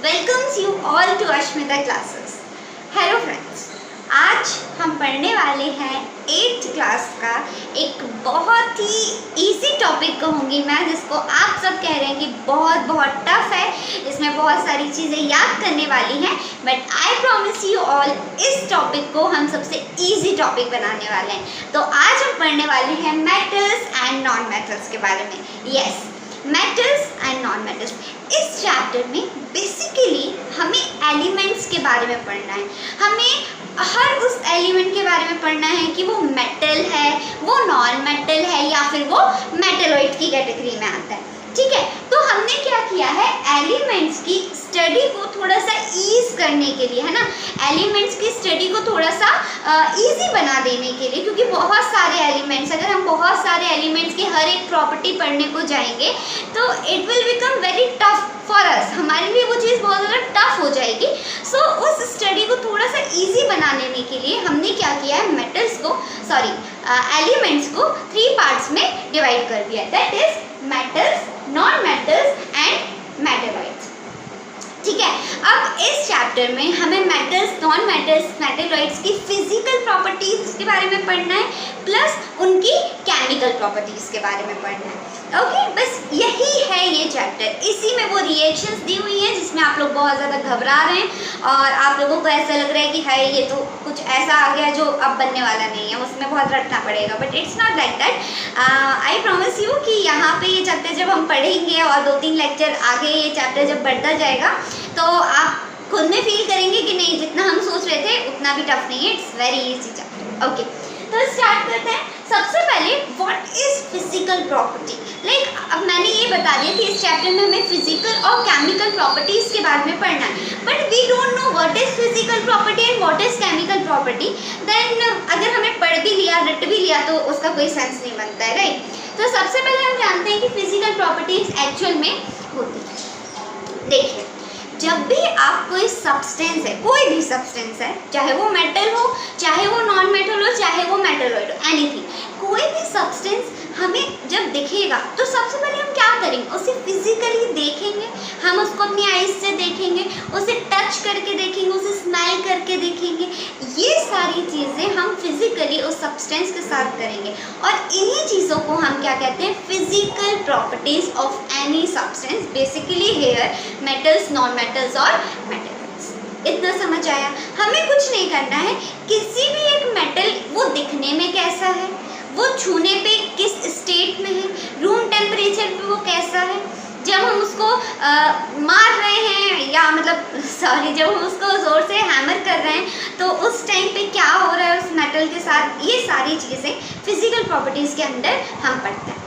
welcomes you all to Ashmita classes. Hello friends, आज हम पढ़ने वाले हैं 8th क्लास का एक बहुत ही इजी टॉपिक कहूँगी मैं, जिसको आप सब कह रहे हैं कि बहुत टफ है, इसमें बहुत सारी चीज़ें याद करने वाली हैं, but I promise you all इस टॉपिक को हम सबसे इजी टॉपिक बनाने वाले हैं। तो आज हम पढ़ने वाले हैं मेटल्स एंड नॉन मेटल्स के बारे में। Yes, metals and non metals. इस चैप्टर में बेसिकली हमें एलिमेंट्स के बारे में पढ़ना है। हमें हर उस एलिमेंट के बारे में पढ़ना है कि वो मेटल है, वो नॉन मेटल है, या फिर वो मेटलॉइड की कैटेगरी में आता है। ठीक है, तो हमने क्या किया है, एलिमेंट्स की स्टडी को थोड़ा सा ईज करने के लिए, है ना, एलिमेंट्स की स्टडी को थोड़ा सा इजी बना देने के लिए, क्योंकि बहुत सारे एलिमेंट्स, अगर हम बहुत सारे एलिमेंट्स की हर एक प्रॉपर्टी पढ़ने को जाएंगे तो it will become very tough for us, हमारे लिए वो चीज़ बहुत ज़्यादा टफ हो जाएगी। सो उस स्टडी को थोड़ा सा ईजी बना लेने के लिए हमने क्या किया है, एलिमेंट्स को 3 पार्ट्स में डिवाइड कर दिया, that is metals, non metals and metalloids. ठीक है, अब इस चैप्टर में हमें मेटल्स, नॉन मेटल्स, मेटलॉइड्स की फिजिकल प्रॉपर्टीज के बारे में पढ़ना है, प्लस उनकी केमिकल प्रॉपर्टीज के बारे में पढ़ना है। ओके, बस यही है ये चैप्टर। इसी में वो रिएक्शंस दी हुई हैं जिसमें आप लोग बहुत ज़्यादा घबरा रहे हैं और आप लोगों को ऐसा लग रहा है कि हाय ये तो कुछ ऐसा आ गया जो अब बनने वाला नहीं है, उसमें बहुत रटना पड़ेगा, but it's not like that. I promise you कि यहाँ पे ये चैप्टर जब हम पढ़ेंगे और 2-3 लेक्चर आगे ये चैप्टर जब बढ़ता जाएगा तो आप खुद में फील करेंगे कि नहीं, जितना हम सोच रहे थे उतना भी टफ नहीं है, it's very easy chapter. Okay, तो स्टार्ट करते हैं। सबसे पहले व्हाट इज फिजिकल प्रॉपर्टी। अब मैंने ये बता दिया कि इस चैप्टर में हमें फिजिकल और केमिकल प्रॉपर्टीज के बारे में पढ़ना है, but we don't know what is physical property and what is chemical property. Then अगर हमें पढ़ भी लिया, रट भी लिया, तो उसका कोई सेंस नहीं बनता है, राइट। तो सबसे पहले हम जानते हैं कि फिजिकल प्रॉपर्टीज एक्चुअल में होती है। देखिए, जब भी आप कोई सब्सटेंस है, कोई भी सब्सटेंस है, चाहे वो मेटल हो, चाहे वो नॉन मेटल हो, चाहे वो मेटलॉइड हो, एनीथिंग, कोई भी सब्सटेंस हमें जब दिखेगा तो सबसे पहले हम क्या करेंगे, उसे फिजिकली देखेंगे, हम उसको अपनी आईज से देखेंगे, उसे टच करके देखेंगे, उसे स्मेल करके देखेंगे। ये सारी चीज़ें हम फिजिकली उस सब्सटेंस के साथ करेंगे, और इन्हीं चीज़ों को हम क्या कहते हैं, physical properties of any substance, basically here metals, non metals और मेटल्स। इतना समझ आया। हमें कुछ नहीं करना है, किसी भी एक मेटल वो दिखने में कैसा है, वो छूने पे किस स्टेट में है, रूम टेम्परेचर पे वो कैसा है, जब हम उसको मार रहे हैं, या जब हम उसको ज़ोर से हैमर कर रहे हैं तो उस टाइम पे क्या हो रहा है उस मेटल के साथ, ये सारी चीज़ें फिजिकल प्रॉपर्टीज़ के अंदर हम पढ़ते हैं।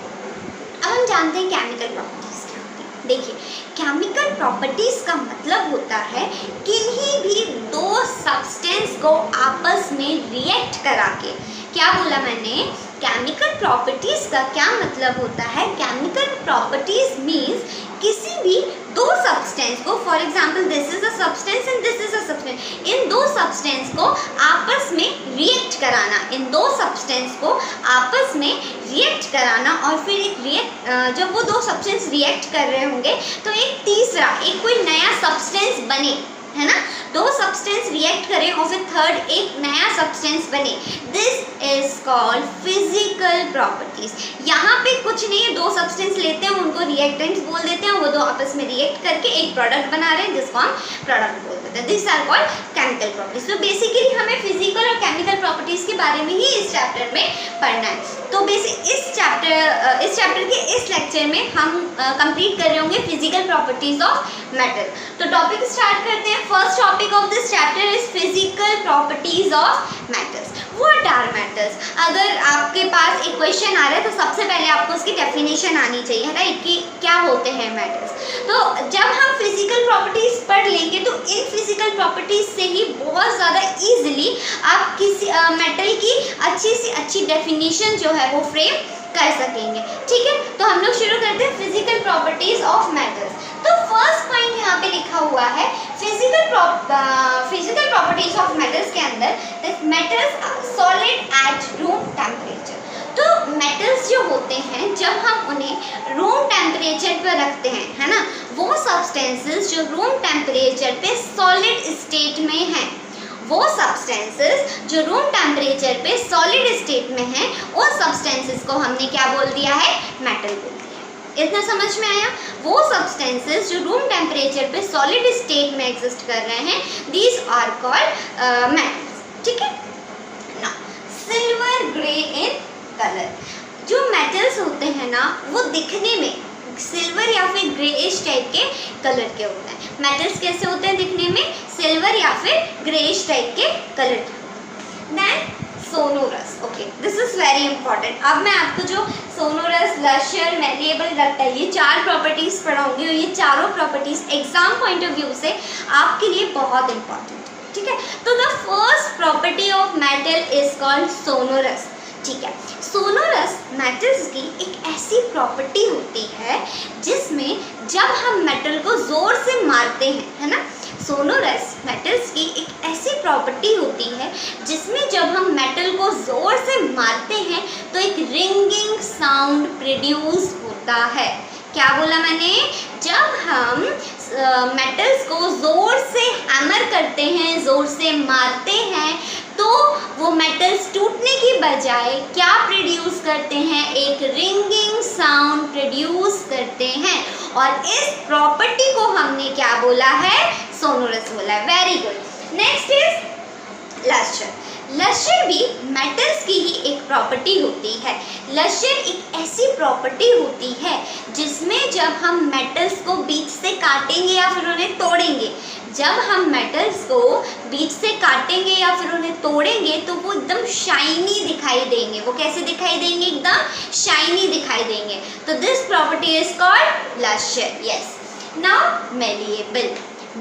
अब हम जानते हैं केमिकल प्रॉपर्टीज़ क्या होती है। देखिए, केमिकल प्रॉपर्टीज़ का मतलब होता है किन्हीं भी 2 सब्सटेंस को आपस में रिएक्ट करा के, क्या बोला मैंने, केमिकल प्रॉपर्टीज़ का क्या मतलब होता है, केमिकल प्रॉपर्टीज़ मीन्स किसी भी 2 सब्सटेंस को, for example this is a substance and this is a substance, in 2 substance को आपस में रिएक्ट कराना, इन 2 सब्सटेंस को आपस में रिएक्ट कराना, और फिर एक जब वो 2 सब्सटेंस रिएक्ट कर रहे होंगे तो एक तीसरा, एक कोई नया सब्सटेंस बने, है ना, 2 सब्सटेंस रिएक्ट करें और फिर थर्ड एक नया सब्सटेंस बने, this is called physical properties. यहाँ पे कुछ नहीं है, 2 सब्सटेंस लेते हैं, उनको रिएक्टेंट्स बोल देते हैं, वो 2 आपस में रिएक्ट करके एक प्रोडक्ट बना रहे हैं जिसको हम प्रोडक्ट बोल देते हैं, this are called chemical properties. तो बेसिकली हमें फिजिकल और केमिकल प्रॉपर्टीज के बारे में ही इस चैप्टर में पढ़ना है। तो इस चैप्टर के इस लेक्चर में हम कंप्लीट कर रहे होंगे फिजिकल प्रॉपर्टीज ऑफ मेटल। तो टॉपिक स्टार्ट करते हैं। First topic of this chapter is physical properties of metals. What are metals? अगर आपके पास एक क्वेश्चन आ रहा है तो सबसे पहले आपको उसकी डेफिनेशन आनी चाहिए, राइट, कि क्या होते हैं मेटल्स। तो जब हम फिजिकल प्रॉपर्टीज पढ़ लेंगे तो इन फिजिकल प्रॉपर्टीज से ही बहुत ज़्यादा ईजिली आप किसी मेटल की अच्छी से अच्छी डेफिनेशन जो है वो फ्रेम कर सकेंगे। ठीक है, तो हम लोग शुरू करते हैं फिजिकल प्रॉपर्टीज ऑफ मेटल्स। तो फर्स्ट पॉइंट यहाँ पे लिखा हुआ है फिजिकल प्रॉपर्टीज ऑफ मेटल्स के अंदर, metals are solid at room temperature. तो मेटल्स जो होते हैं जब हम उन्हें रूम टेम्परेचर पर रखते हैं, है ना, वो सब्सटेंसेस जो रूम टेम्परेचर पे सॉलिड स्टेट में हैं, वो सब्सटेंसेस जो रूम टेम्परेचर पे सॉलिड स्टेट में हैं, उन सब्सटेंसेस को हमने क्या बोल दिया है, मेटल बोल दिया। इतना समझ में आया? वो सब्सटेंसेस जो रूम टेम्परेचर पे सॉलिड स्टेट में एग्जिस्ट कर रहे हैं, दीज आर कॉल्ड मेटल्स। ठीक है ना। सिल्वर ग्रे इन कलर, जो मेटल्स होते हैं ना वो दिखने में सिल्वर या फिर ग्रेइश टाइप के कलर के होते हैं। मेटल्स कैसे होते हैं दिखने में? सिल्वर या फिर ग्रेइश टाइप के कलर के। Then sonorous, okay, this is very important. अब मैं आपको जो सोनोरस, लश्यर, मैलिएबल, डक्टाइल, ये 4 प्रॉपर्टीज पढ़ाऊंगी और ये चारों properties exam point of view से आपके लिए बहुत इंपॉर्टेंट। ठीक है, तो the first property of metal is called sonorous. ठीक है, सोनोरस मेटल्स की एक ऐसी प्रॉपर्टी होती है जिसमें जब हम मेटल को जोर से मारते हैं, है ना, सोनोरस मेटल्स की एक ऐसी प्रॉपर्टी होती है जिसमें जब हम मेटल को जोर से मारते हैं तो एक रिंगिंग साउंड प्रोड्यूस होता है। क्या बोला मैंने? जब हम मेटल्स को ज़ोर से हैमर करते हैं, ज़ोर से मारते हैं, तो वो मेटल्स टूटने की बजाय क्या प्रोड्यूस करते हैं? एक रिंगिंग साउंड प्रोड्यूस करते हैं। और इस प्रॉपर्टी को हमने क्या बोला है? सोनोरस बोला है। Very good. Next is lustre. Lustre भी मेटल्स की ही एक प्रॉपर्टी होती है। लश्यर एक ऐसी प्रॉपर्टी होती है जिसमें जब हम मेटल्स को बीच से काटेंगे या फिर उन्हें तोड़ेंगे, जब हम मेटल्स को बीच से काटेंगे या फिर उन्हें तोड़ेंगे तो वो एकदम शाइनी दिखाई देंगे। वो कैसे दिखाई देंगे? एकदम शाइनी दिखाई देंगे। तो this property is called lustre. Yes. Now malleable.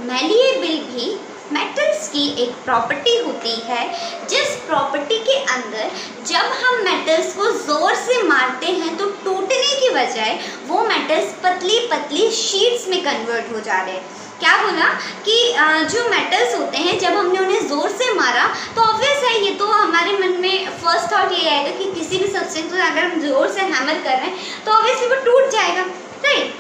Malleable भी मेटल्स की एक प्रॉपर्टी होती है जिस प्रॉपर्टी के अंदर जब हम मेटल्स को ज़ोर से मारते हैं तो टूटने की बजाय वो मेटल्स पतली पतली शीट्स में कन्वर्ट हो जा रहे हैं। क्या बोला कि जो मेटल्स होते हैं जब हमने उन्हें ज़ोर से मारा तो ऑब्वियस है, ये तो हमारे मन में फर्स्ट थॉट ये आएगा कि किसी भी सब्सटेंस को अगर हम ज़ोर से हैमर कर रहे हैं तो ऑब्वियसली वो टूट जाएगा, राइट।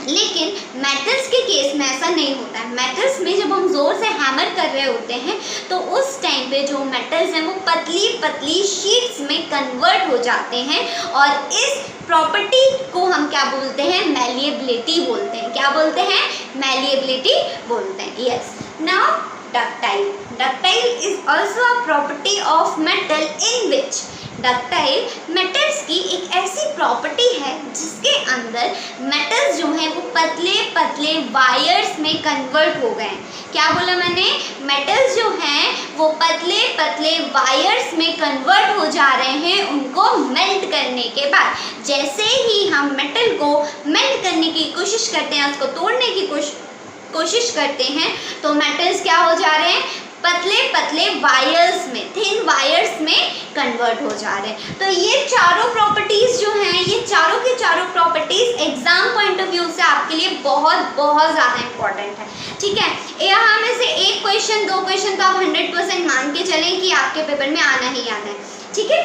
लेकिन मेटल्स के केस में ऐसा नहीं होता है। मेटल्स में जब हम ज़ोर से हैमर कर रहे होते हैं तो उस टाइम पे जो मेटल्स हैं वो पतली पतली शीट्स में कन्वर्ट हो जाते हैं और इस प्रॉपर्टी को हम क्या बोलते हैं? मैलिएबिलिटी बोलते हैं। क्या बोलते हैं? मैलिएबिलिटी बोलते हैं। Yes. Now ductile. Ductile is also a property of metal in which ductile metals की एक ऐसी प्रॉपर्टी है जिसके अंदर मेटल्स जो हैं वो पतले पतले वायर्स में कन्वर्ट हो गए हैं। क्या बोला मैंने? मेटल्स जो हैं वो पतले पतले वायर्स में कन्वर्ट हो जा रहे हैं उनको मेल्ट करने के बाद। जैसे ही हम मेटल को मेल्ट करने की कोशिश करते हैं, उसको तोड़ने की कोशिश करते हैं, तो मेटल्स क्या हो जा रहे हैं? पतले पतले वायर्स में, थिन वायर्स में कन्वर्ट हो जा रहे हैं। तो ये चारों प्रॉपर्टीज़ जो हैं, ये चारों की चारों properties exam point of view से आपके लिए बहुत बहुत ज़्यादा इंपॉर्टेंट है। ठीक है, यहाँ में से एक क्वेश्चन 2 क्वेश्चन तो आप 100% मान के चलें कि आपके पेपर में आना ही आना है। ठीक है।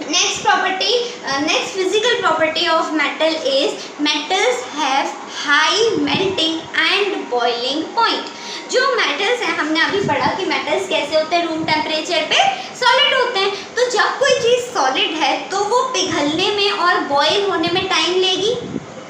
Next property, next physical property of metal is metals have high melting and boiling point. जो मेटल्स हैं, हमने अभी पढ़ा कि मेटल्स कैसे होते हैं? रूम टेम्परेचर पे सॉलिड होते हैं। तो जब कोई चीज़ सॉलिड है तो वो पिघलने में और बॉयल होने में टाइम लेगी,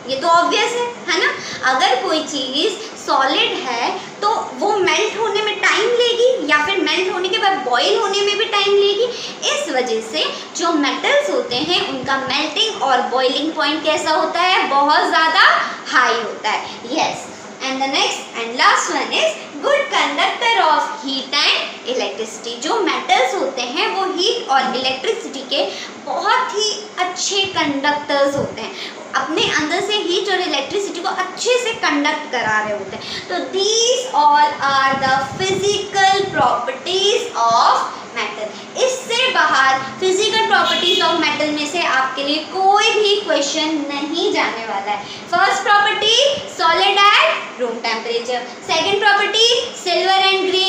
ये तो ऑब्वियस है ना। अगर कोई चीज़ सॉलिड है तो वो मेल्ट होने में टाइम लेगी या फिर मेल्ट होने के बाद बॉयल होने में भी टाइम लेगी। इस वजह से जो मेटल्स होते हैं उनका मेल्टिंग और बॉइलिंग पॉइंट कैसा होता है? बहुत ज़्यादा हाई होता है। Yes. And the next and last one is good conductor of heat and electricity. जो मेटल्स होते हैं वो हीट और इलेक्ट्रिसिटी के बहुत ही अच्छे कंडक्टर्स होते हैं, अपने अंदर से हीट और इलेक्ट्रिसिटी को अच्छे से कंडक्ट करा रहे होते हैं। तो these all are the physical properties of metal. इससे बाहर फिजिकल प्रॉपर्टीज ऑफ मेटल में से आपके लिए कोई भी क्वेश्चन नहीं जाने वाला है। First property solid at room temperature, second property silver and grey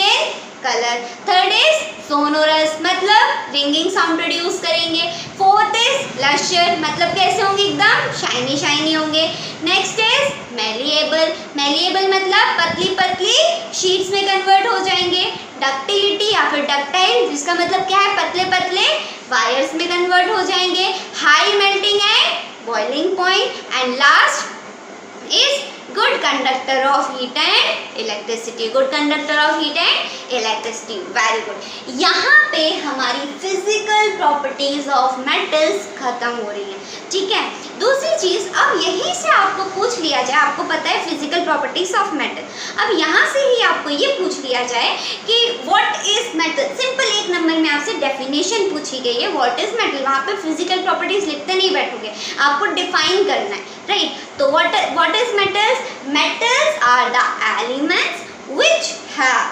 colour, third is sonorous मतलब रिंगिंग साउंड प्रोड्यूस करेंगे। फोर्थ इज लश्यर मतलब कैसे होंगे, एकदम शाइनी शाइनी होंगे। नेक्स्ट इज मेलिएबल, मेलिएबल मतलब पतली पतली शीट्स में कन्वर्ट हो जाएंगे। डक्टिलिटी या फिर डक्टाइल जिसका मतलब क्या है, पतले पतले वायर्स में कन्वर्ट हो जाएंगे। High melting and boiling point and last is good conductor of heat and electricity, good conductor of heat and electricity, very good. यहाँ पे हमारी फिजिकल प्रॉपर्टीज ऑफ मेटल्स खत्म हो रही है, ठीक है। दूसरी चीज़, अब यहीं से आपको पूछ लिया जाए, आपको पता है फिजिकल प्रॉपर्टीज ऑफ मेटल, अब यहाँ से ही आपको ये पूछ लिया जाए कि what is metal. Simple 1 number में आपसे डेफिनेशन पूछी गई है, व्हाट इज मेटल, वहाँ पे फिजिकल प्रॉपर्टीज लिखते नहीं बैठोगे, आपको डिफाइन करना है, राइट। तो what is metals, metals are the elements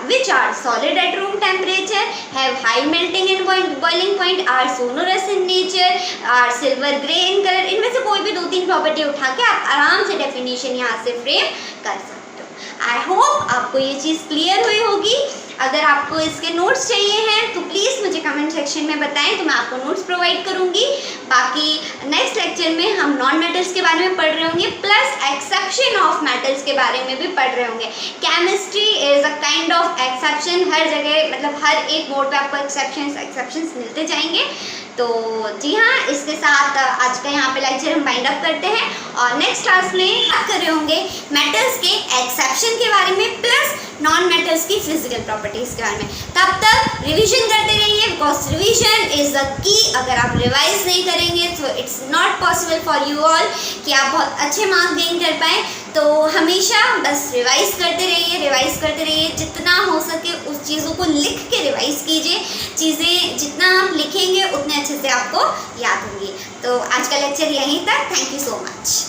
which are solid at room temperature, have high melting and boiling point, are sonorous in nature, are silver gray in color। इनमें से कोई भी 2-3 प्रॉपर्टी उठा के आप आराम से डेफिनेशन यहाँ से फ्रेम कर सकते हो। आई होप आपको ये चीज़ क्लियर हुई होगी। अगर आपको इसके नोट्स चाहिए हैं तो प्लीज़ मुझे कमेंट सेक्शन में बताएं, तो मैं आपको नोट्स प्रोवाइड करूंगी। बाकी नेक्स्ट लेक्चर में हम नॉन मेटल्स के बारे में पढ़ रहे होंगे, प्लस एक्सेप्शन ऑफ मेटल्स के बारे में भी पढ़ रहे होंगे। Chemistry is a kind of exception, हर जगह मतलब हर एक बोर्ड पे आपको एक्सेप्शंस मिलते जाएंगे। तो जी हाँ, इसके साथ आज का यहाँ पे लेक्चर हम वाइंड अप करते हैं और नेक्स्ट क्लास में बात कर रहे होंगे मेटल्स के एक्सेप्शन के बारे में प्लस नॉन मेटल्स की फिजिकल प्रॉपर्टीज के बारे में। तब तक रिवीजन करते रहिए, because revision is the key. अगर आप रिवाइज नहीं करेंगे तो it's not possible for you all कि आप बहुत अच्छे मार्क्स गेन कर पाएँ। तो हमेशा बस रिवाइज करते रहिए, जितना हो सके उस चीज़ों को लिख के रिवाइज कीजिए। चीज़ें जितना आप लिखेंगे उतने अच्छे से आपको याद होंगी। तो आज का लेक्चर यहीं तक, थैंक यू सो मच।